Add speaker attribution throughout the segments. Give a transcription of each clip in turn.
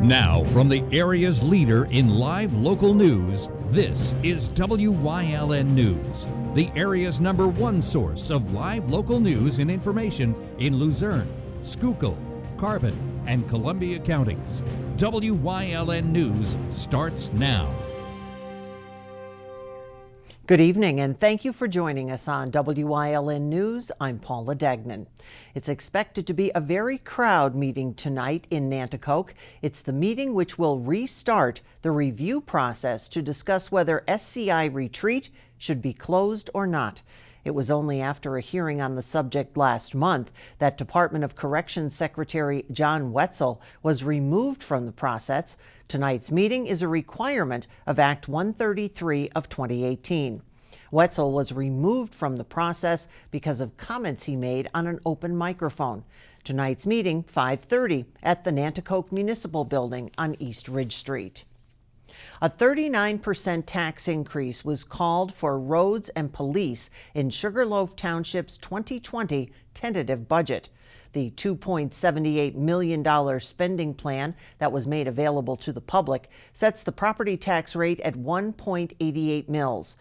Speaker 1: Now, from the area's leader in live local news, this is WYLN News, the area's #1 source of live local news and information in Luzerne, Schuylkill, Carbon, and Columbia counties. WYLN News starts now.
Speaker 2: Good evening, and thank you for joining us on WYLN News. I'm Paula Degnan. It's expected to be a very crowded meeting tonight in Nanticoke. It's the meeting which will restart the review process to discuss whether SCI Retreat should be closed or not. It was only after a hearing on the subject last month that Department of Corrections Secretary John Wetzel was removed from the process. Tonight's meeting is a requirement of Act 133 of 2018. Wetzel was removed from the process because of comments he made on an open microphone. Tonight's meeting, 5:30, at the Nanticoke Municipal Building on East Ridge Street. A 39% tax increase was called for roads and police in Sugarloaf Township's 2020 tentative budget. The $2.78 million spending plan that was made available to the public sets the property tax rate at 1.88 mils.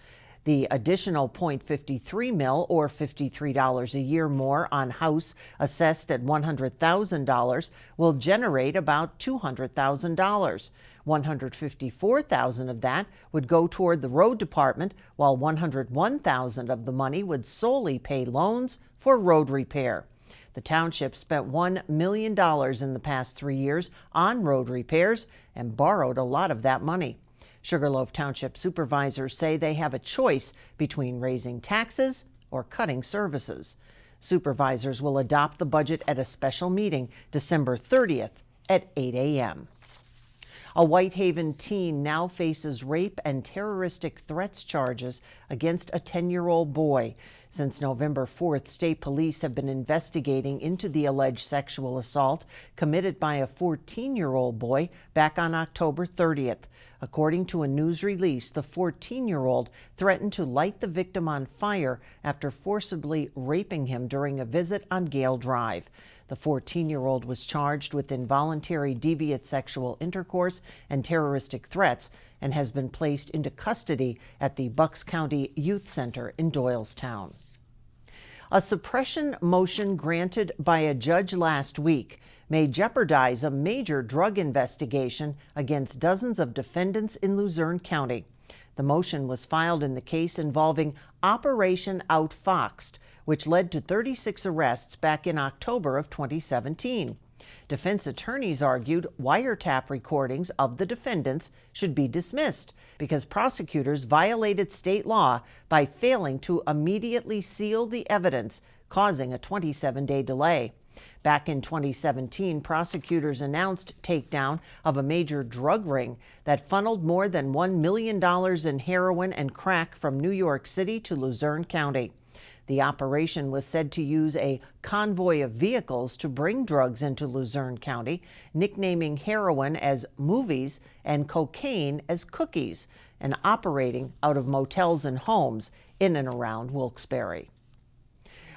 Speaker 2: The additional .53 mil, or $53 a year more on house assessed at $100,000, will generate about $200,000. $154,000 of that would go toward the road department, while $101,000 of the money would solely pay loans for road repair. The township spent $1 million in the past 3 years on road repairs and borrowed a lot of that money. Sugarloaf Township supervisors say they have a choice between raising taxes or cutting services. Supervisors will adopt the budget at a special meeting December 30th at 8 a.m. A Whitehaven teen now faces rape and terroristic threats charges against a 10-year-old boy. Since November 4th, state police have been investigating into the alleged sexual assault committed by a 14-year-old boy back on October 30th. According to a news release, the 14-year-old threatened to light the victim on fire after forcibly raping him during a visit on Gale Drive. The 14-year-old was charged with involuntary deviant sexual intercourse and terroristic threats and has been placed into custody at the Bucks County Youth Center in Doylestown. A suppression motion granted by a judge last week may jeopardize a major drug investigation against dozens of defendants in Luzerne County. The motion was filed in the case involving Operation Outfoxed, which led to 36 arrests back in October of 2017. Defense attorneys argued wiretap recordings of the defendants should be dismissed because prosecutors violated state law by failing to immediately seal the evidence, causing a 27-day delay. Back in 2017, prosecutors announced takedown of a major drug ring that funneled more than $1 million in heroin and crack from New York City to Luzerne County. The operation was said to use a convoy of vehicles to bring drugs into Luzerne County, nicknaming heroin as movies and cocaine as cookies, and operating out of motels and homes in and around Wilkes-Barre.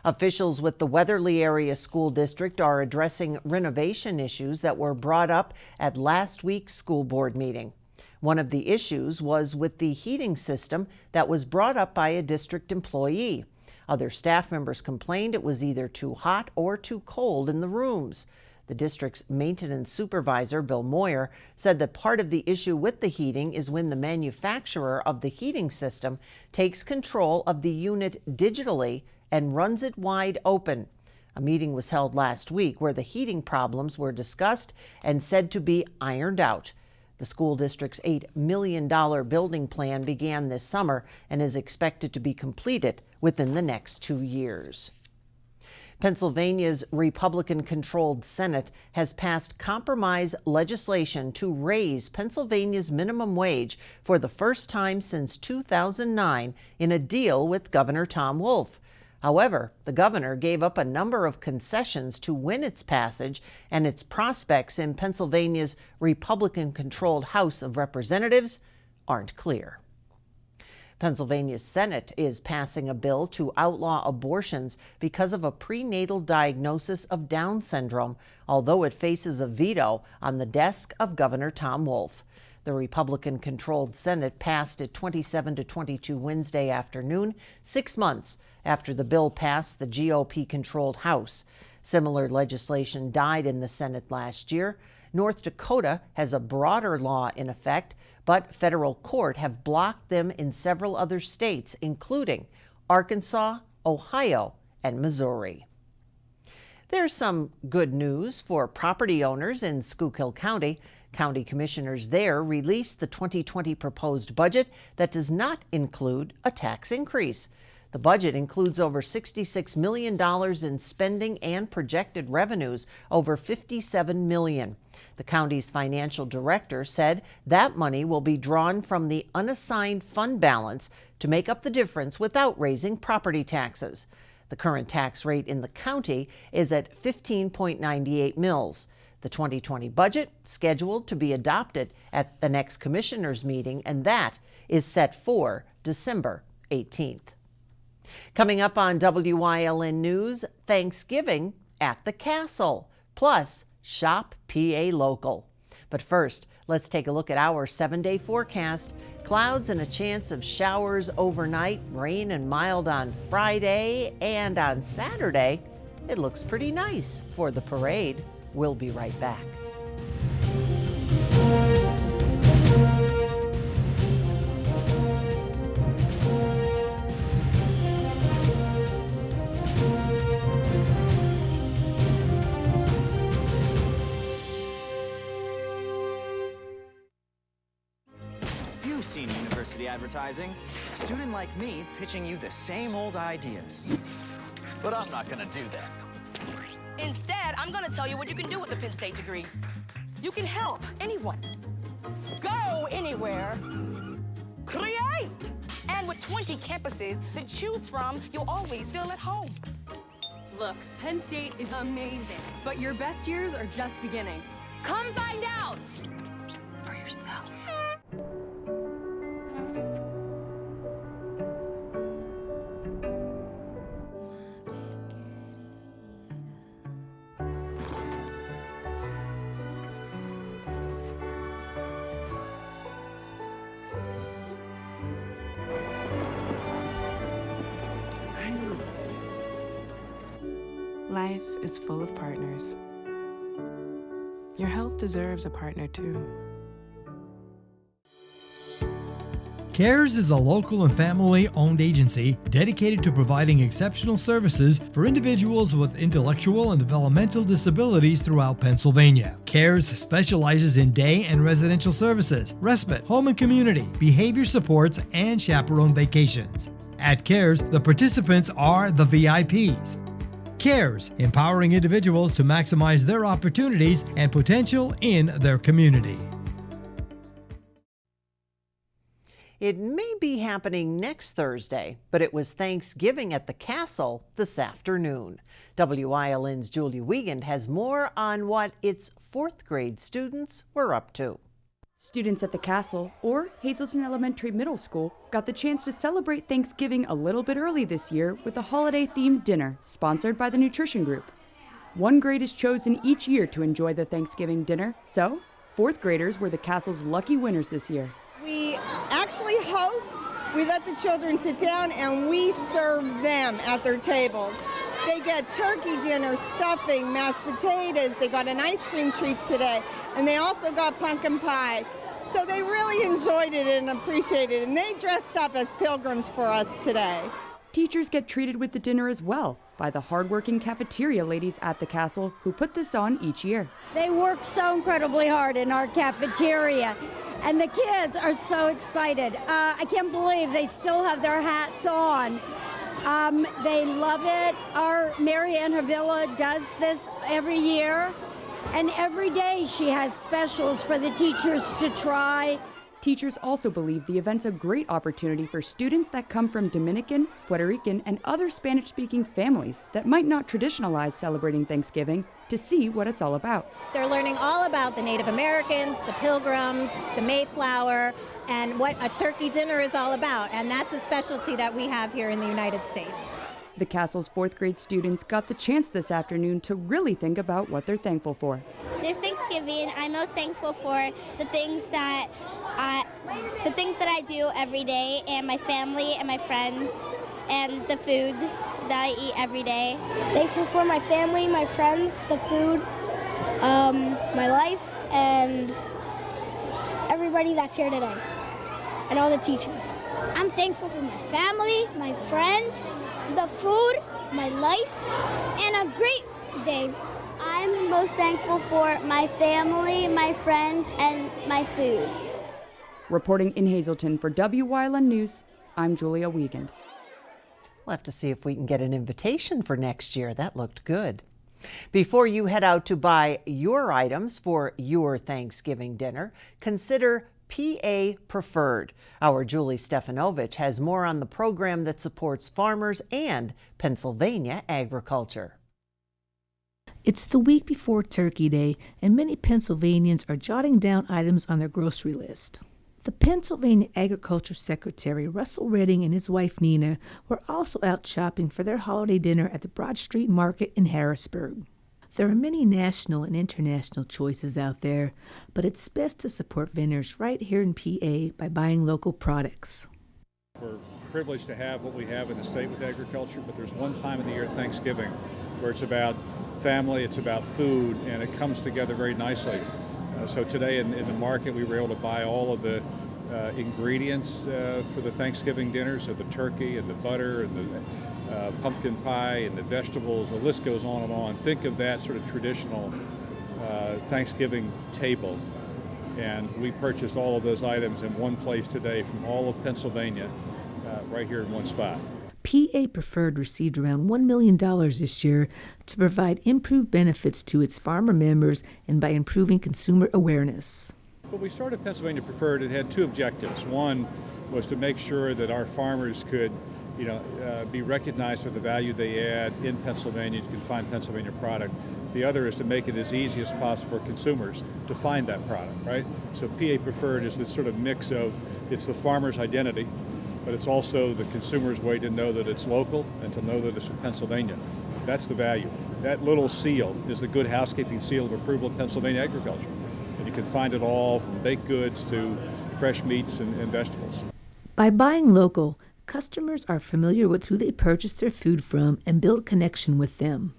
Speaker 2: Officials with the Weatherly Area School District are addressing renovation issues that were brought up at last week's school board meeting. One of the issues was with the heating system that was brought up by a district employee. Other staff members complained it was either too hot or too cold in the rooms. The district's maintenance supervisor, Bill Moyer, said that part of the issue with the heating is when the manufacturer of the heating system takes control of the unit digitally and runs it wide open. A meeting was held last week where the heating problems were discussed and said to be ironed out. The school district's $8 million building plan began this summer and is expected to be completed within the next 2 years. Pennsylvania's Republican-controlled Senate has passed compromise legislation to raise Pennsylvania's minimum wage for the first time since 2009 in a deal with Governor Tom Wolf. However, the governor gave up a number of concessions to win its passage, and its prospects in Pennsylvania's Republican-controlled House of Representatives aren't clear. Pennsylvania's Senate is passing a bill to outlaw abortions because of a prenatal diagnosis of Down syndrome, although it faces a veto on the desk of Governor Tom Wolf. The Republican-controlled Senate passed it 27-22 Wednesday afternoon, 6 months after the bill passed the GOP-controlled House. Similar legislation died in the Senate last year. North Dakota has a broader law in effect, but federal court have blocked them in several other states, including Arkansas, Ohio, and Missouri. There's some good news for property owners in Schuylkill County. County commissioners there released the 2020 proposed budget that does not include a tax increase. The budget includes over $66 million in spending and projected revenues, over $57 million. The county's financial director said that money will be drawn from the unassigned fund balance to make up the difference without raising property taxes. The current tax rate in the county is at 15.98 mils. The 2020 budget scheduled to be adopted at the next commissioners' meeting, and that is set for December 18th. Coming up on WYLN News, Thanksgiving at the Castle, plus Shop PA Local. But first, let's take a look at our 7-day forecast. Clouds and a chance of showers overnight, rain and mild on Friday, and on Saturday, it looks pretty nice for the parade. We'll be right back.
Speaker 3: You've seen university advertising. A student like me pitching you the same old ideas. But I'm not gonna do that.
Speaker 4: Instead, I'm gonna tell you what you can do with a Penn State degree. You can help anyone. Go anywhere. Create! And with 20 campuses to choose from, you'll always feel at home.
Speaker 5: Look, Penn State is amazing, but your best years are just beginning. Come find out for yourself.
Speaker 6: Life is full of partners. Your health deserves a partner too.
Speaker 7: CARES is a local and family-owned agency dedicated to providing exceptional services for individuals with intellectual and developmental disabilities throughout Pennsylvania. CARES specializes in day and residential services, respite, home and community, behavior supports, and chaperone vacations. At CARES, the participants are the VIPs. CARES, empowering individuals to maximize their opportunities and potential in their community.
Speaker 2: It may be happening next Thursday, but it was Thanksgiving at the Castle this afternoon. WYLN's Julie Wiegand has more on what its 4th grade students were up to.
Speaker 8: Students at the Castle, or Hazelton Elementary Middle School, got the chance to celebrate Thanksgiving a little bit early this year with a holiday-themed dinner sponsored by the Nutrition Group. One grade is chosen each year to enjoy the Thanksgiving dinner, so 4th graders were the Castle's lucky winners this year.
Speaker 9: We actually host, we let the children sit down, and we serve them at their tables. They get turkey dinner, stuffing, mashed potatoes. They got an ice cream treat today, and they also got pumpkin pie. So they really enjoyed it and appreciated it, and they dressed up as pilgrims for us today.
Speaker 8: Teachers get treated with the dinner as well by the hardworking cafeteria ladies at the Castle who put this on each year.
Speaker 10: They work so incredibly hard in our cafeteria, and the kids are so excited. I can't believe they still have their hats on. They love it. Our Mary Ann Havilla does this every year, and every day she has specials for the teachers to try.
Speaker 8: Teachers also believe the event's a great opportunity for students that come from Dominican, Puerto Rican, and other Spanish-speaking families that might not traditionalize celebrating Thanksgiving to see what it's all about.
Speaker 11: They're learning all about the Native Americans, the Pilgrims, the Mayflower, and what a turkey dinner is all about, and that's a specialty that we have here in the United States.
Speaker 8: The Castle's 4th grade students got the chance this afternoon to really think about what they're thankful for.
Speaker 12: This Thanksgiving, I'm most thankful for the things that I do every day, and my family and my friends, and the food that I eat every day.
Speaker 13: Thankful for my family, my friends, the food, my life, and everybody that's here today, and all the teachers.
Speaker 12: I'm thankful for my family, my friends, the food, my life, and a great day. I'm most thankful for my family, my friends, and my food.
Speaker 8: Reporting in Hazleton for Wyln News, I'm Julia Wiegand.
Speaker 2: We'll have to see if we can get an invitation for next year. That looked good. Before you head out to buy your items for your Thanksgiving dinner, consider PA Preferred. Our Julie Stefanovich has more on the program that supports farmers and Pennsylvania agriculture.
Speaker 14: It's the week before Turkey Day, and many Pennsylvanians are jotting down items on their grocery list. The Pennsylvania Agriculture Secretary, Russell Redding, and his wife Nina were also out shopping for their holiday dinner at the Broad Street Market in Harrisburg. There are many national and international choices out there, but it's best to support vendors right here in PA by buying local products.
Speaker 15: We're privileged to have what we have in the state with agriculture, but there's one time of the year, Thanksgiving, where it's about family, it's about food, and it comes together very nicely. So today in the market, we were able to buy all of the ingredients for the Thanksgiving dinner, so the turkey and the butter and the pumpkin pie and the vegetables, the list goes on and on. Think of that sort of traditional Thanksgiving table. And we purchased all of those items in one place today from all of Pennsylvania, right here in one spot.
Speaker 14: PA Preferred received around $1 million this year to provide improved benefits to its farmer members and by improving consumer awareness.
Speaker 15: When we started Pennsylvania Preferred, it had two objectives. One was to make sure that our farmers could be recognized for the value they add in Pennsylvania. You can find Pennsylvania product. The other is to make it as easy as possible for consumers to find that product, right? So PA Preferred is this sort of mix of, it's the farmer's identity, but it's also the consumer's way to know that it's local and to know that it's from Pennsylvania. That's the value. That little seal is the good housekeeping seal of approval of Pennsylvania agriculture. And you can find it all from baked goods to fresh meats and vegetables.
Speaker 14: By buying local, customers are familiar with who they purchase their food from and build connection with them.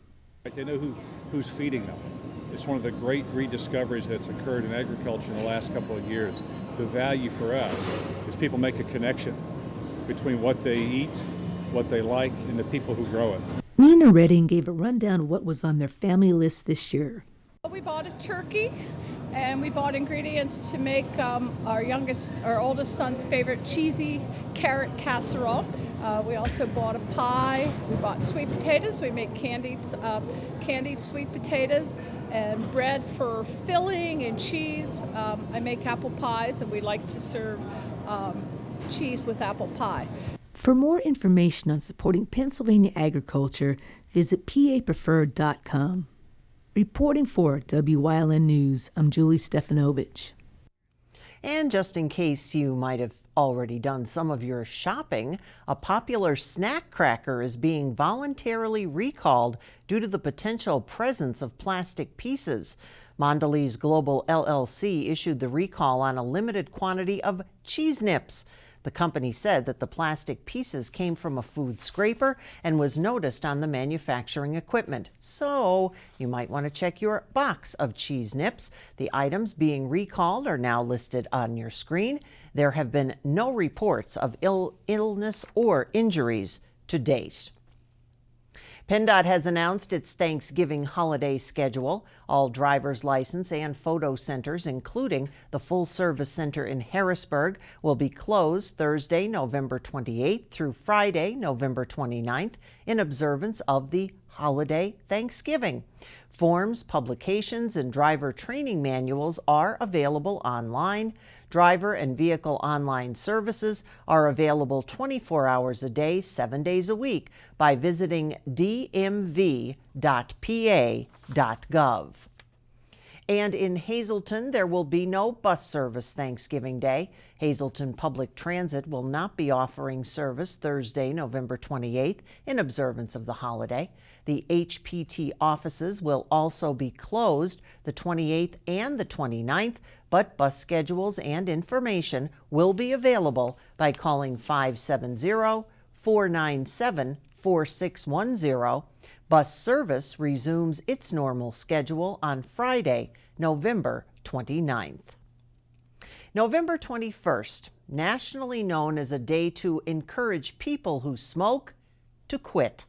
Speaker 15: They know who's feeding them. It's one of the great rediscoveries that's occurred in agriculture in the last couple of years. The value for us is people make a connection between what they eat, what they like, and the people who grow it.
Speaker 14: Nina Redding gave a rundown of what was on their family list this year.
Speaker 16: We bought a turkey, and we bought ingredients to make our oldest son's favorite cheesy carrot casserole. We also bought a pie. We bought sweet potatoes. We make candied sweet potatoes and bread for filling and cheese. I make apple pies, and we like to serve cheese with apple pie.
Speaker 14: For more information on supporting Pennsylvania agriculture, visit papreferred.com. Reporting for WYLN News, I'm Julie Stefanovich.
Speaker 2: And just in case you might have already done some of your shopping, a popular snack cracker is being voluntarily recalled due to the potential presence of plastic pieces. Mondelez Global LLC issued the recall on a limited quantity of cheese nips. The company said that the plastic pieces came from a food scraper and was noticed on the manufacturing equipment. So you might want to check your box of cheese nips. The items being recalled are now listed on your screen. There have been no reports of illness or injuries to date. PennDOT has announced its Thanksgiving holiday schedule. All driver's license and photo centers, including the full-service center in Harrisburg, will be closed Thursday, November 28th through Friday, November 29th, in observance of the holiday Thanksgiving. Forms, publications, and driver training manuals are available online. Driver and vehicle online services are available 24 hours a day, 7 days a week by visiting dmv.pa.gov. And in Hazleton, there will be no bus service Thanksgiving Day. Hazleton Public Transit will not be offering service Thursday, November 28th, in observance of the holiday. The HPT offices will also be closed the 28th and the 29th, but bus schedules and information will be available by calling 570-497-4610. Bus service resumes its normal schedule on Friday, November 29th. November 21st, nationally known as a day to encourage people who smoke to quit.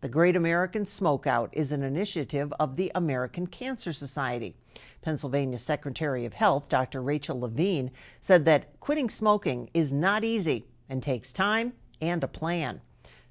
Speaker 2: The Great American Smokeout is an initiative of the American Cancer Society. Pennsylvania Secretary of Health, Dr. Rachel Levine, said that quitting smoking is not easy and takes time and a plan.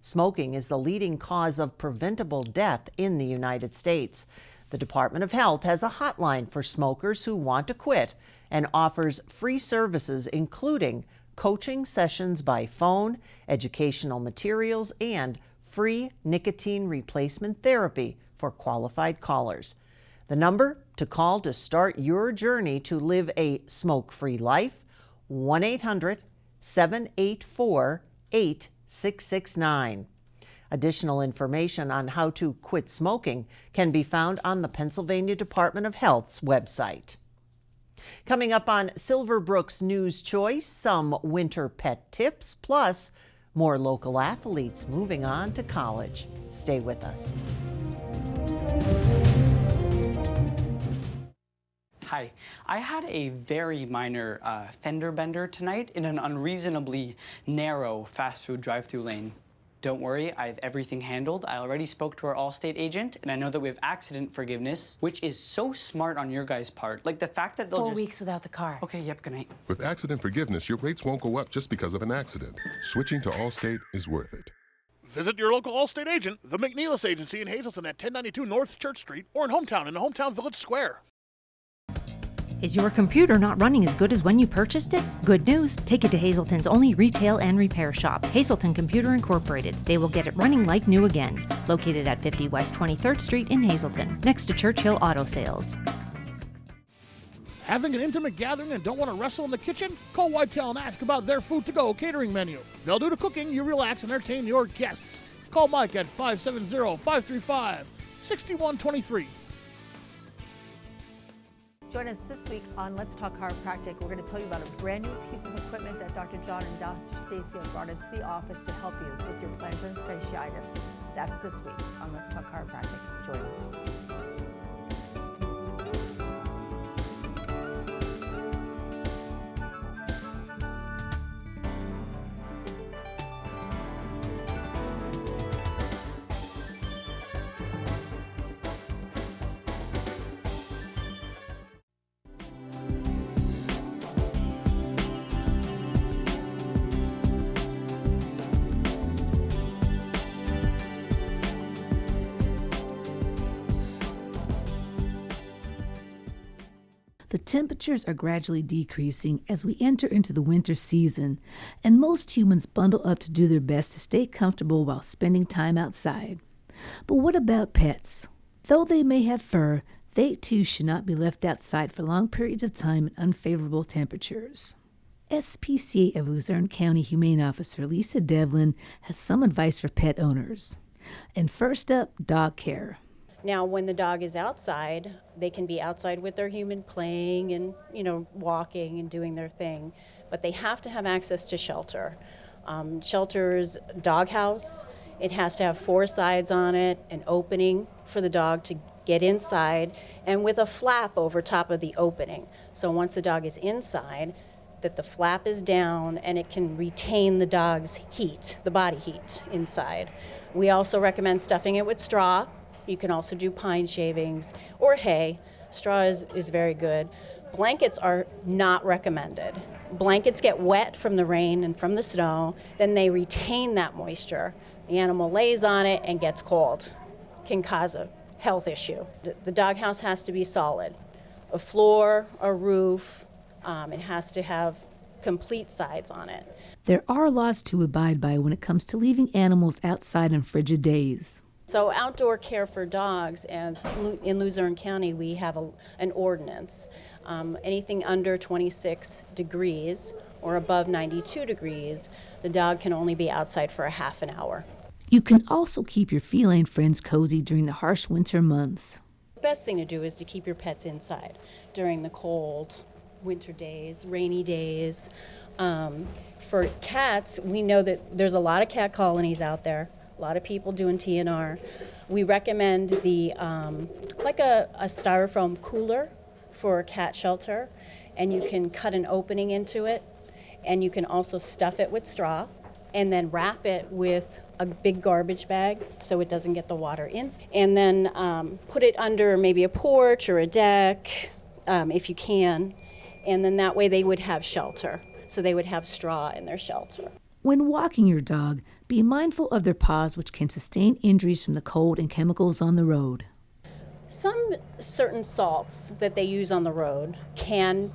Speaker 2: Smoking is the leading cause of preventable death in the United States. The Department of Health has a hotline for smokers who want to quit and offers free services including coaching sessions by phone, educational materials, and free nicotine replacement therapy for qualified callers. The number to call to start your journey to live a smoke-free life, 1-800-784-8669. Additional information on how to quit smoking can be found on the Pennsylvania Department of Health's website. Coming up on Silverbrook's News Choice, some winter pet tips, plus more local athletes moving on to college. Stay with us.
Speaker 17: Hi, I had a very minor fender bender tonight in an unreasonably narrow fast food drive-thru lane. Don't worry, I have everything handled. I already spoke to our Allstate agent, and I know that we have accident forgiveness, which is so smart on your guys' part. Like the fact that they'll
Speaker 18: 4 weeks without the car.
Speaker 17: Okay, yep, good night.
Speaker 19: With accident forgiveness, your rates won't go up just because of an accident. Switching to Allstate is worth it.
Speaker 20: Visit your local Allstate agent, the McNeilis Agency in Hazleton at 1092 North Church Street, or in Hometown in the Hometown Village Square.
Speaker 21: Is your computer not running as good as when you purchased it? Good news, take it to Hazleton's only retail and repair shop, Hazleton Computer Incorporated. They will get it running like new again. Located at 50 West 23rd Street in Hazleton, next to Churchill Auto Sales.
Speaker 20: Having an intimate gathering and don't want to wrestle in the kitchen? Call Whitetail and ask about their food-to-go catering menu. They'll do the cooking, you relax, and entertain your guests. Call Mike at 570-535-6123.
Speaker 22: Join us this week on Let's Talk Chiropractic. We're going to tell you about a brand new piece of equipment that Dr. John and Dr. Stacy have brought into the office to help you with your plantar fasciitis. That's this week on Let's Talk Chiropractic. Join us.
Speaker 14: The temperatures are gradually decreasing as we enter into the winter season, and most humans bundle up to do their best to stay comfortable while spending time outside. But what about pets? Though they may have fur, they too should not be left outside for long periods of time in unfavorable temperatures. SPCA of Luzerne County Humane Officer Lisa Devlin has some advice for pet owners. And first up, dog care.
Speaker 23: Now, when the dog is outside, they can be outside with their human playing and, walking and doing their thing. But they have to have access to shelter. Shelter's doghouse. It has to have 4 sides on it, an opening for the dog to get inside, and with a flap over top of the opening. So once the dog is inside, that the flap is down and it can retain the dog's heat, the body heat inside. We also recommend stuffing it with straw. You can also do pine shavings or hay. Straw is very good. Blankets are not recommended. Blankets get wet from the rain and from the snow, then they retain that moisture. The animal lays on it and gets cold. Can cause a health issue. The doghouse has to be solid. A floor, a roof, it has to have complete sides on it.
Speaker 14: There are laws to abide by when it comes to leaving animals outside on frigid days.
Speaker 23: So outdoor care for dogs, in Luzerne County, we have an ordinance. Anything under 26 degrees or above 92 degrees, the dog can only be outside for a half an hour.
Speaker 14: You can also keep your feline friends cozy during the harsh winter months.
Speaker 23: The best thing to do is to keep your pets inside during the cold winter days, rainy days. For cats, we know that there's a lot of cat colonies out there, a lot of people doing TNR. We recommend the like a styrofoam cooler for a cat shelter, and you can cut an opening into it, and you can also stuff it with straw and then wrap it with a big garbage bag so it doesn't get the water in, and then put it under maybe a porch or a deck if you can, and then that way they would have shelter. So they would have straw in their shelter.
Speaker 14: When walking your dog, be mindful of their paws, which can sustain injuries from the cold and chemicals on the road.
Speaker 23: Some certain salts that they use on the road can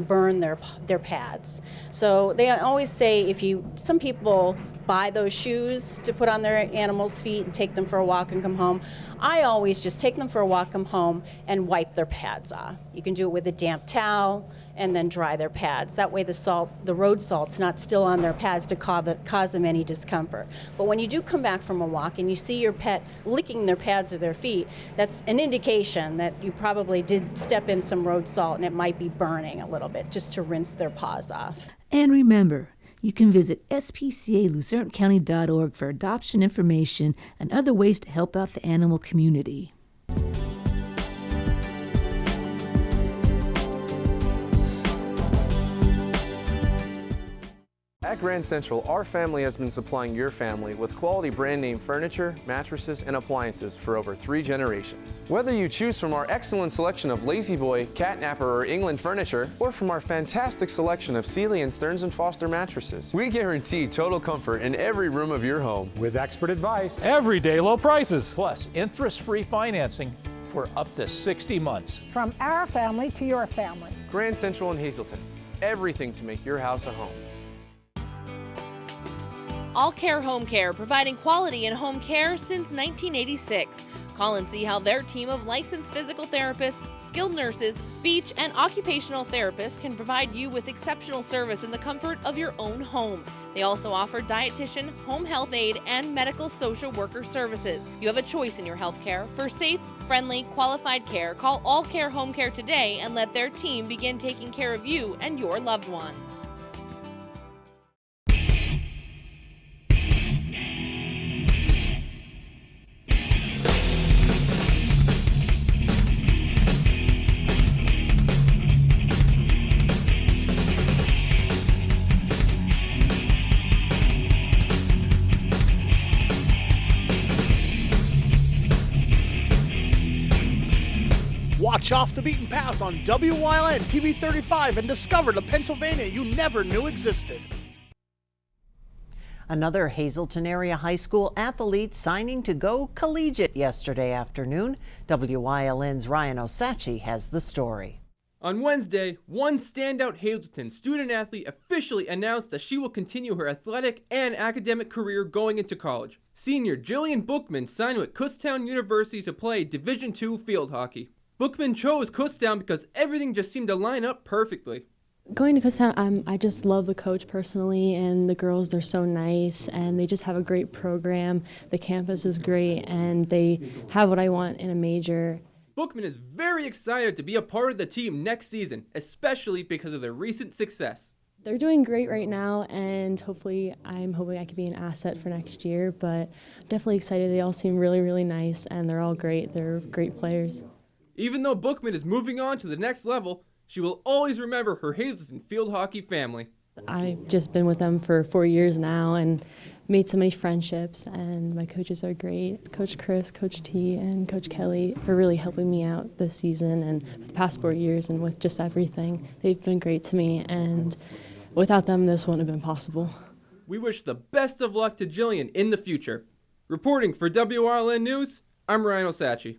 Speaker 23: burn their pads. So they always say some people buy those shoes to put on their animals' feet and take them for a walk and come home. I always just take them for a walk, come home, and wipe their pads off. You can do it with a damp towel and then dry their pads. That way the road salt's not still on their pads to cause them any discomfort. But when you do come back from a walk and you see your pet licking their pads of their feet, that's an indication that you probably did step in some road salt and it might be burning a little bit, just to rinse their paws off.
Speaker 14: And remember, you can visit spcaluzernecounty.org for adoption information and other ways to help out the animal community.
Speaker 1: At Grand Central, our family has been supplying your family with quality brand name furniture, mattresses, and appliances for over 3 generations. Whether you choose from our excellent selection of Lazy Boy, Catnapper, or England furniture, or from our fantastic selection of Sealy and Stearns & Foster mattresses, we guarantee total comfort in every room of your home.
Speaker 3: With expert advice, everyday low prices, plus interest-free financing for up to 60 months.
Speaker 18: From our family to your family.
Speaker 1: Grand Central in Hazleton. Everything to make your house a home.
Speaker 24: All Care Home Care, providing quality in home care since 1986. Call and see how their team of licensed physical therapists, skilled nurses, speech, and occupational therapists can provide you with exceptional service in the comfort of your own home. They also offer dietitian, home health aide, and medical social worker services. You have a choice in your health care. For safe, friendly, qualified care, call All Care Home Care today and let their team begin taking care of you and your loved ones.
Speaker 20: Watch Off the Beaten Path on Wyln TV 35 and discover the Pennsylvania you never knew existed.
Speaker 2: Another Hazleton area high school athlete signing to go collegiate yesterday afternoon. WYLN's Ryan Osachi has the story.
Speaker 25: On Wednesday, one standout Hazleton student-athlete officially announced that she will continue her athletic and academic career going into college. Senior Jillian Bookman signed with Kutztown University to play Division II field hockey. Bookman chose Kutztown because everything just seemed to line up perfectly.
Speaker 26: Going to Kutztown, I just love the coach personally, and the girls, they're so nice, and they just have a great program. The campus is great, and they have what I want in a major.
Speaker 25: Bookman is very excited to be a part of the team next season, especially because of their recent success.
Speaker 26: They're doing great right now, and I'm hoping I could be an asset for next year, but I'm definitely excited. They all seem really, really nice, and they're all great. They're great players.
Speaker 25: Even though Bookman is moving on to the next level, she will always remember her Hazleton field hockey family.
Speaker 26: I've just been with them for 4 years now and made so many friendships, and my coaches are great. Coach Chris, Coach T, and Coach Kelly for really helping me out this season and for the past 4 years and with just everything. They've been great to me, and without them, this wouldn't have been possible.
Speaker 25: We wish the best of luck to Jillian in the future. Reporting for WRLN News, I'm Ryan Osachi.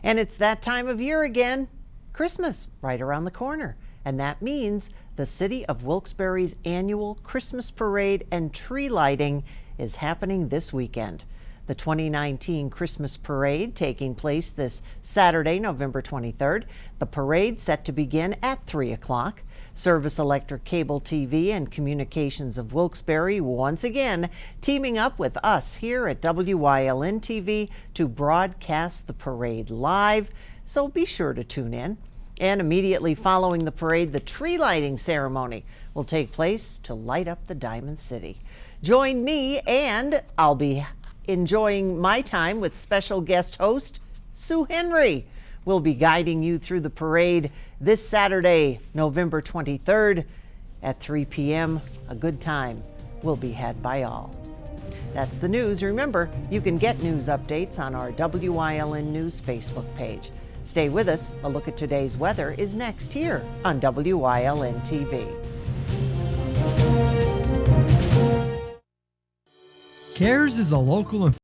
Speaker 2: And it's that time of year again. Christmas right around the corner. And that means the city of Wilkes-Barre's annual Christmas parade and tree lighting is happening this weekend. The 2019 Christmas Parade taking place this Saturday, November 23rd. The parade set to begin at 3 o'clock. Service Electric Cable TV and Communications of Wilkes-Barre once again teaming up with us here at WYLN TV to broadcast the parade live, so be sure to tune in. And immediately following the parade, the tree lighting ceremony will take place to light up the Diamond City. Join me, and I'll be enjoying my time with special guest host Sue Henry. We'll be guiding you through the parade this Saturday, November 23rd at 3 p.m. A good time will be had by all. That's the news. Remember, you can get news updates on our WYLN News Facebook page. Stay with us. A look at today's weather is next here on WYLN TV.
Speaker 4: CARES is a local